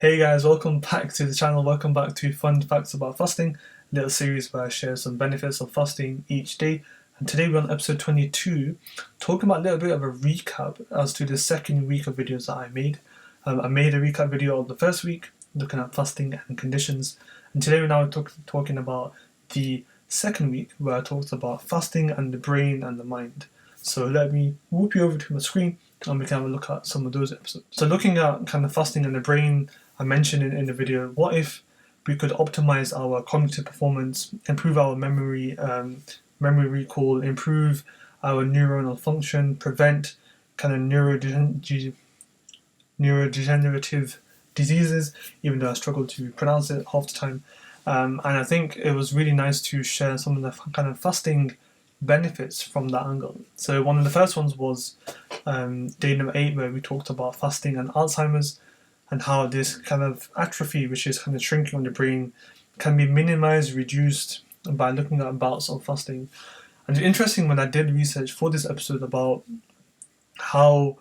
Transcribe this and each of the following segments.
Hey guys, welcome back to the channel. Welcome back to Fun Facts About Fasting, a little series where I share some benefits of fasting each day. And today we're on episode 22, talking about a little bit of a recap as to the second week of videos that I made. I made a recap video of the first week, looking at fasting and conditions. And today we're now talking about the second week, where I talked about fasting and the brain and the mind. So let me whoop you over to my screen and we can have a look at some of those episodes. So looking at kind of fasting and the brain, I mentioned in the video, what if we could optimize our cognitive performance, improve our memory recall, improve our neuronal function, prevent kind of neurodegenerative diseases, even though I struggle to pronounce it half the time. And I think it was really nice to share some of the kind of fasting benefits from that angle. So one of the first ones was day number 8, where we talked about fasting and Alzheimer's, and how this kind of atrophy, which is kind of shrinking on the brain, can be minimized, reduced by looking at bouts of fasting. And it's interesting, when I did research for this episode about how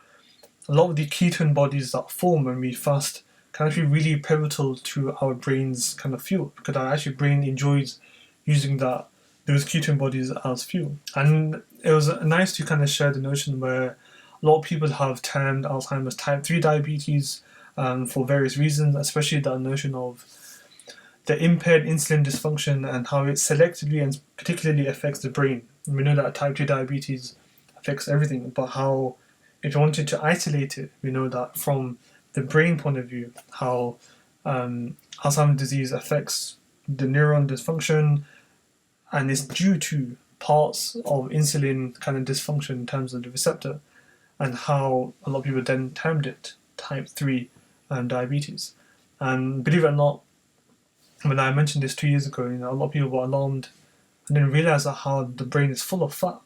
a lot of the ketone bodies that form when we fast can actually be really pivotal to our brain's kind of fuel, because our actual brain enjoys using those ketone bodies as fuel. And it was nice to kind of share the notion where a lot of people have termed Alzheimer's type 3 diabetes, for various reasons, especially that notion of the impaired insulin dysfunction and how it selectively and particularly affects the brain. And we know that type 2 diabetes affects everything, but how, if you wanted to isolate it, we know that from the brain point of view, how Alzheimer's disease affects the neuron dysfunction, and it's due to parts of insulin kind of dysfunction in terms of the receptor, and how a lot of people then termed it type 3 diabetes. And believe it or not, when I mentioned this 2 years ago, a lot of people were alarmed and didn't realize that how the brain is full of fat.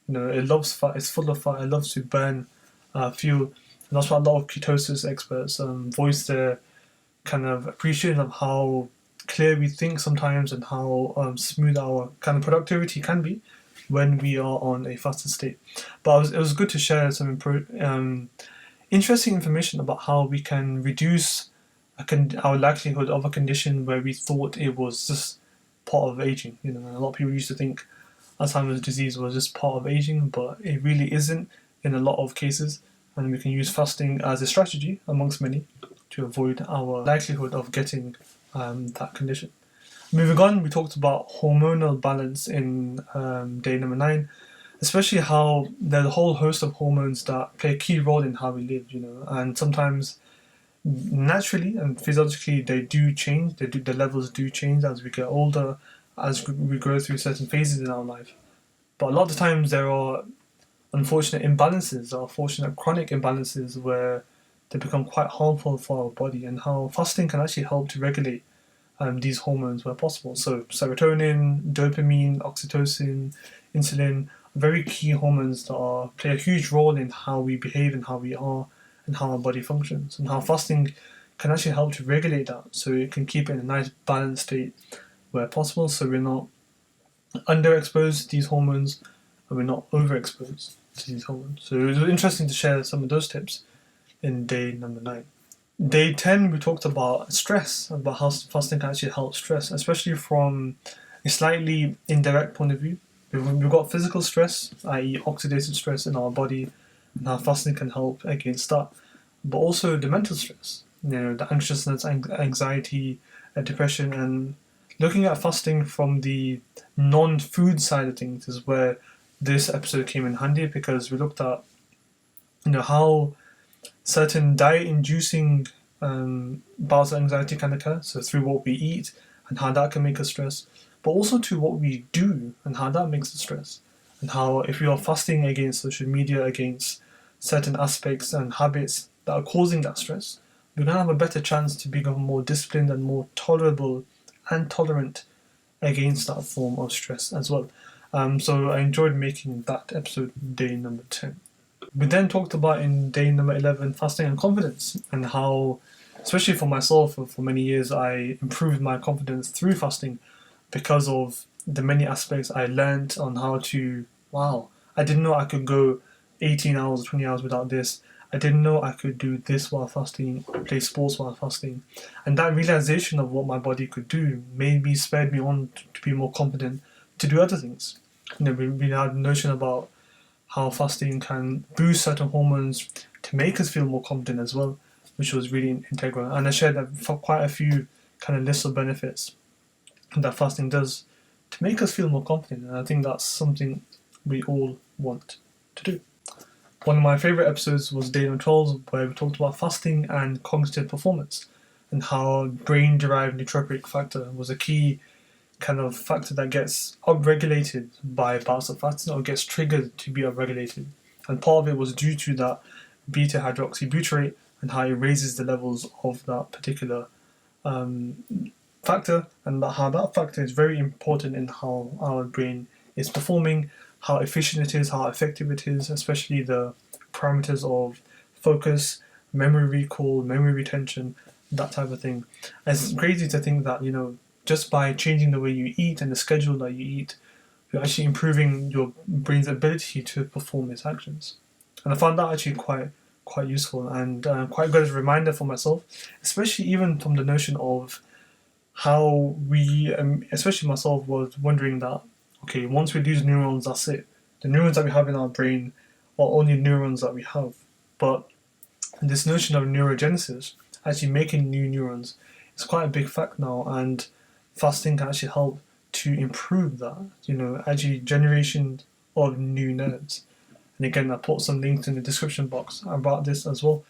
It loves fat, it's full of fat, it loves to burn fuel. And that's why a lot of ketosis experts voice their kind of appreciation of how clear we think sometimes, and how smooth our kind of productivity can be when we are on a fasted state. But it was good to share some interesting information about how we can reduce our likelihood of a condition where we thought it was just part of aging. And a lot of people used to think Alzheimer's disease was just part of aging, but it really isn't in a lot of cases. And we can use fasting as a strategy, amongst many, to avoid our likelihood of getting that condition. Moving on, we talked about hormonal balance in day number 9, especially how there's a whole host of hormones that play a key role in how we live, and sometimes naturally and physiologically they do change, the levels do change as we get older, as we go through certain phases in our life. But a lot of the times there are unfortunate imbalances, or unfortunate chronic imbalances, where they become quite harmful for our body, and how fasting can actually help to regulate these hormones where possible. So serotonin, dopamine, oxytocin, insulin, very key hormones that play a huge role in how we behave and how we are and how our body functions, and how fasting can actually help to regulate that, so it can keep it in a nice balanced state where possible, so we're not underexposed to these hormones and we're not overexposed to these hormones. So it was interesting to share some of those tips in day number 9. Day 10, we talked about stress, about how fasting can actually help stress, especially from a slightly indirect point of view. We've got physical stress, i.e. oxidative stress in our body, and how fasting can help against that. But also the mental stress, the anxiousness, anxiety, depression. And looking at fasting from the non-food side of things is where this episode came in handy, because we looked at how certain diet-inducing bouts of anxiety can occur, so through what we eat and how that can make us stress, but also to what we do and how that makes us stress, and how if we are fasting against social media, against certain aspects and habits that are causing that stress, we're going to have a better chance to become more disciplined and more tolerable and tolerant against that form of stress as well. So I enjoyed making that episode day number 10. We then talked about in day number 11 fasting and confidence, and how, especially for myself, for many years I improved my confidence through fasting because of the many aspects I learned on how to, I didn't know I could go 18 hours, 20 hours without this. I didn't know I could do this while fasting, play sports while fasting. And that realization of what my body could do made me, spurred me on to be more confident to do other things. We had a notion about how fasting can boost certain hormones to make us feel more confident as well, which was really integral. And I shared that for quite a few kind of lists of benefits that fasting does to make us feel more confident. And I think that's something we all want to do. One of my favourite episodes was day number 12, where we talked about fasting and cognitive performance and how brain-derived nootropic factor was a key kind of factor that gets upregulated by bouts of fasting or gets triggered to be upregulated. And part of it was due to that beta hydroxybutyrate and how it raises the levels of that particular factor, and how that factor is very important in how our brain is performing, how efficient it is, how effective it is, especially the parameters of focus, memory recall, memory retention, that type of thing. And it's crazy to think that, just by changing the way you eat and the schedule that you eat, you're actually improving your brain's ability to perform its actions. And I found that actually quite useful and quite good as a reminder for myself, especially even from the notion of how we, especially myself, was wondering that, okay, once we lose neurons, that's it. The neurons that we have in our brain are only neurons that we have. But this notion of neurogenesis, actually making new neurons, is quite a big fact now, and fasting can actually help to improve that, actually generation of new nerves. And again, I put some links in the description box about this as well,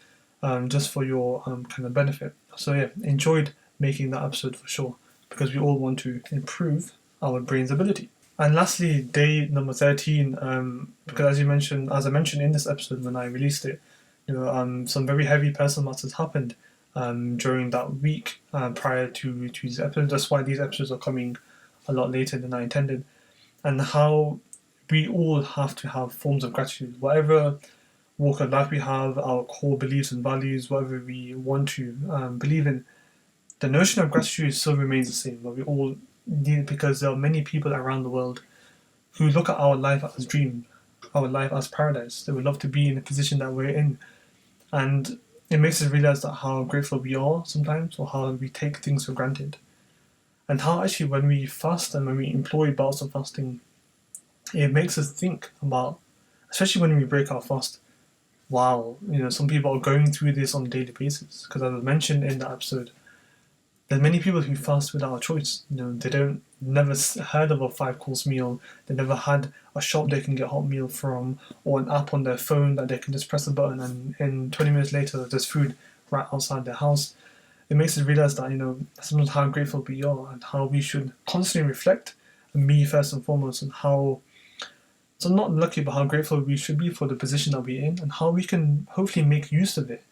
just for your kind of benefit. So yeah, enjoyed making that episode for sure, because we all want to improve our brain's ability. And lastly, day number 13, because as I mentioned in this episode when I released it, some very heavy personal matters happened during that week prior to these episodes. That's why these episodes are coming a lot later than I intended. And how we all have to have forms of gratitude. Whatever walk of life we have, our core beliefs and values, whatever we want to believe in, the notion of gratitude still remains the same. But we all need it because there are many people around the world who look at our life as dream, our life as paradise. They would love to be in the position that we're in. And it makes us realize that how grateful we are sometimes, or how we take things for granted. And how actually when we fast and when we employ bouts of fasting, it makes us think about, especially when we break our fast, wow, some people are going through this on a daily basis. Because as I mentioned in the episode, there's many people who fast without a choice. They never heard of a 5-course meal. They never had a shop they can get hot meal from, or an app on their phone that they can just press a button and 20 minutes later there's food right outside their house. It makes us realize that, sometimes how grateful we are and how we should constantly reflect, me first and foremost, and how, so not lucky, but how grateful we should be for the position that we're in and how we can hopefully make use of it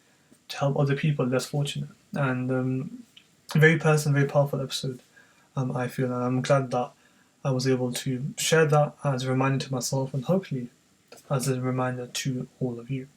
to help other people less fortunate. And very personal, very powerful episode, I feel, and I'm glad that I was able to share that as a reminder to myself and hopefully as a reminder to all of you.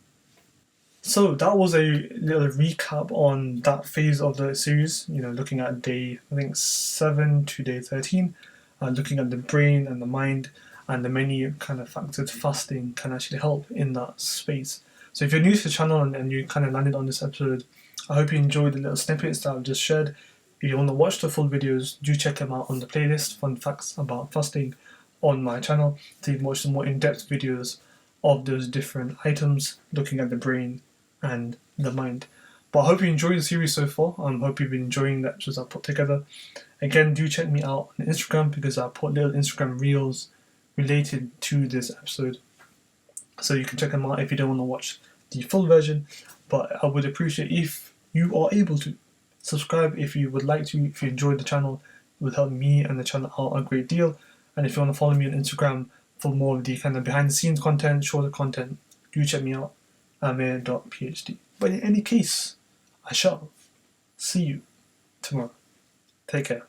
So that was a little recap on that phase of the series, looking at day, I think, 7 to day 13, looking at the brain and the mind and the many kind of factors fasting can actually help in that space. So if you're new to the channel and you kind of landed on this episode, I hope you enjoyed the little snippets that I've just shared. If you want to watch the full videos, do check them out on the playlist, Fun Facts About Fasting, on my channel, so you can watch some more in-depth videos of those different items, looking at the brain and the mind. But I hope you enjoyed the series so far. I hope you've been enjoying the episodes I put together. Again, do check me out on Instagram, because I put little Instagram reels related to this episode. So you can check them out if you don't want to watch the full version. But I would appreciate if you are able to subscribe if you would like to. If you enjoyed the channel, it would help me and the channel out a great deal. And if you want to follow me on Instagram for more of the kind of behind the scenes content, shorter content, do check me out, Aamir.phd. But in any case, I shall see you tomorrow. Take care.